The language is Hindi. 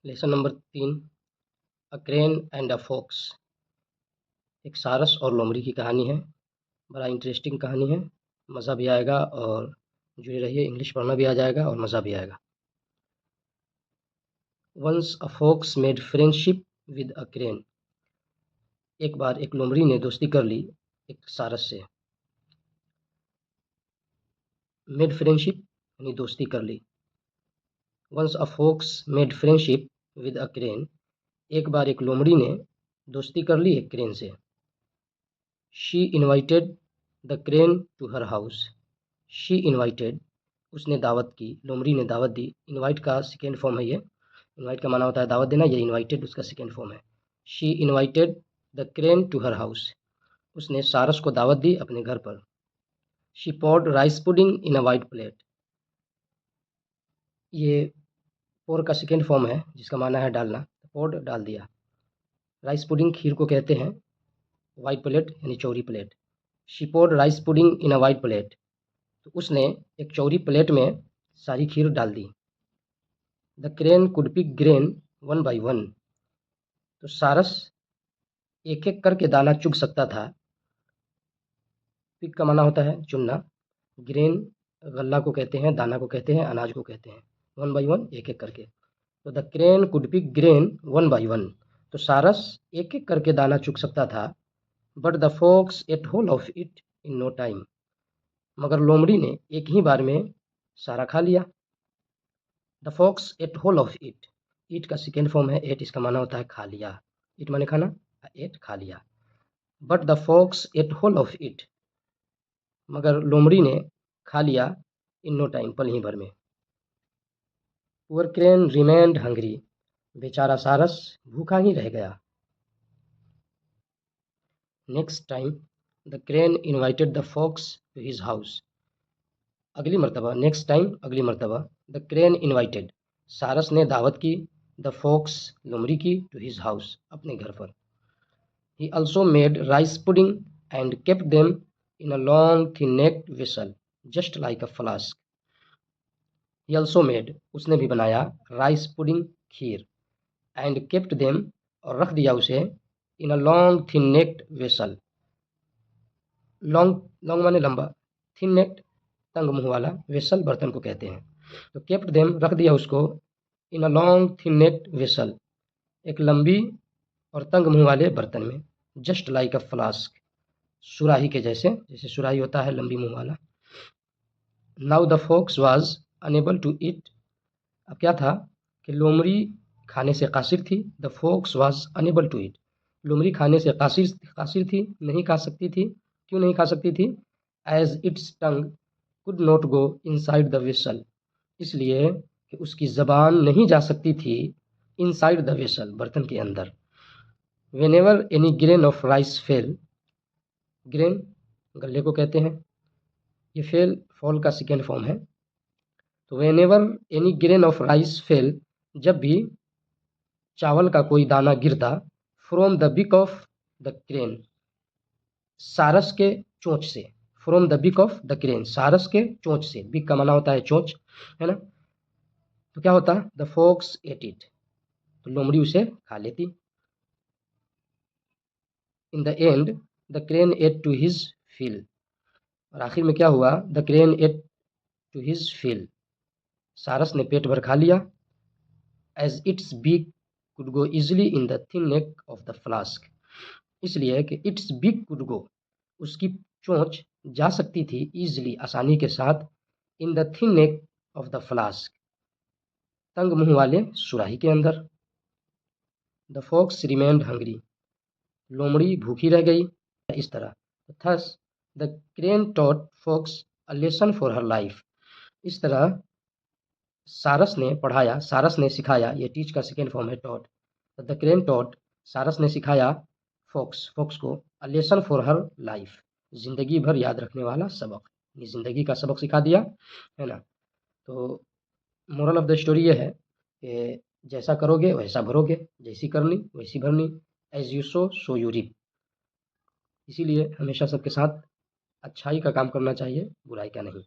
Lesson number 3, a crane and a fox. एक सारस और लोमड़ी की कहानी है। बड़ा इंटरेस्टिंग कहानी है, मज़ा भी आएगा और जुड़े रहिए, इंग्लिश पढ़ना भी आ जाएगा और मज़ा भी आएगा। Once a fox made friendship with a crane. एक बार एक लोमड़ी ने दोस्ती कर ली एक सारस से। मेड फ्रेंडशिप यानी दोस्ती कर ली। Once a fox made friendship with a crane. एक बार एक लोमड़ी ने दोस्ती कर ली एक क्रेन से। She invited the crane to her house. She invited, उसने दावत की, लोमड़ी ने दावत दी। इनवाइट का सेकेंड फॉर्म है ये। इनवाइट का माना होता है दावत देना, ये इनवाइटेड उसका सेकेंड फॉर्म है। She invited the crane to her house. उसने सारस को दावत दी अपने घर पर। She poured rice pudding in a wide plate. ये पोर का सेकेंड फॉर्म है जिसका माना है डालना। पोर्ड डाल दिया। राइस पुडिंग खीर को कहते हैं। वाइट प्लेट यानी चौड़ी plate. She poured rice pudding in a wide plate. तो उसने एक चौड़ी प्लेट में सारी खीर डाल दी। The crane could pick grain one by one. तो सारस एक एक करके दाना चुग सकता था। पिक का माना होता है चुनना। ग्रेन गल्ला को कहते हैं, दाना को कहते हैं, अनाज को कहते हैं। वन बाई वन, एक एक करके। तो the crane could pick grain one by one. तो सारस एक एक करके दाना चुग सकता था। But the fox ate whole of it in no time. मगर लोमड़ी ने एक ही बार में सारा खा लिया। The fox ate whole of it. Eat का सेकेंड फॉर्म है एट, इसका माना होता है खा लिया। इट माने खाना, एट खा लिया। But the fox ate whole of it. मगर लोमड़ी ने खा लिया इन नो टाइम, पल ही भर में। Poor crane remained hungry. बेचारा सारस भूखा ही रह गया। Next time the crane invited the fox to his house. अगली मर्तबा, नेक्स्ट टाइम अगली मर्तबा, द क्रेन इन्वाइटेड, सारस ने दावत की, द फॉक्स लोमड़ी की, टू हिज हाउस, अपने घर पर। He also made rice pudding and kept them in a long thin necked vessel just like a flask. He also made, उसने भी बनाया, rice pudding kheer, and kept them, और रख दिया उसे, in a long thin necked vessel. Long, long माने लंबा, थिन नेक्ड तंग मुंह वाला, वेसल बर्तन को कहते हैं। तो केप्ट देम, रख दिया उसको, in a long thin necked vessel, एक लंबी और तंग मुंह वाले बर्तन में। जस्ट लाइक अ फ्लास्क, सुराही के जैसे, जैसे सुराही होता है लंबी मुंह वाला। Now the fox was unable to eat. अब क्या था कि लोमड़ी खाने से कासिर थी। The fox was unable to eat. लोमड़ी खाने से कासिर थी, नहीं खा सकती थी। क्यों नहीं खा सकती थी? As its tongue could not go inside the vessel. इसलिए कि उसकी ज़बान नहीं जा सकती थी इनसाइड द वेसल, बर्तन के अंदर। Whenever any grain of rice fail. Grain गल्ले को कहते हैं। ये फेल फॉल का सेकेंड फॉर्म है। तो whenever any grain of rice fail, जब भी चावल का कोई दाना गिरता, फ्रॉम द बिक ऑफ द क्रेन, सारस के चोंच से। फ्रॉम द बिक ऑफ द क्रेन, सारस के चोंच से। बिक का माना होता है चोंच, है ना। तो क्या होता? द फॉक्स एट इट, तो लोमड़ी उसे खा लेती। In the end the crane ate to his fill. और आखिर में क्या हुआ? The crane ate to his fill, सारस ने पेट भर खा लिया। As its beak could go easily in the thin neck of the flask. इसलिए कि इट्स बीक कुड गो, उसकी चोंच जा सकती थी, इजिली आसानी के साथ, इन the thin neck of the flask, तंग मुंह वाले सुराही के अंदर। द फॉक्स रिमेन्ड हंग्री, लोमड़ी भूखी रह गई। इस तरह, thus the crane taught fox a lesson for her life. इस तरह सारस ने पढ़ाया, सारस ने सिखाया, ये टीच का सेकेंड फॉर्म है टॉट। द क्रेन टॉट, सारस ने सिखाया, फॉक्स, फॉक्स को, अ लेसन फॉर हर लाइफ, जिंदगी भर याद रखने वाला सबक, ये जिंदगी का सबक सिखा दिया, है ना। तो मोरल ऑफ द स्टोरी ये है कि जैसा करोगे वैसा भरोगे, जैसी करनी वैसी भरनी। As you sow so you reap. इसीलिए हमेशा सबके साथ अच्छाई का काम करना चाहिए, बुराई का नहीं।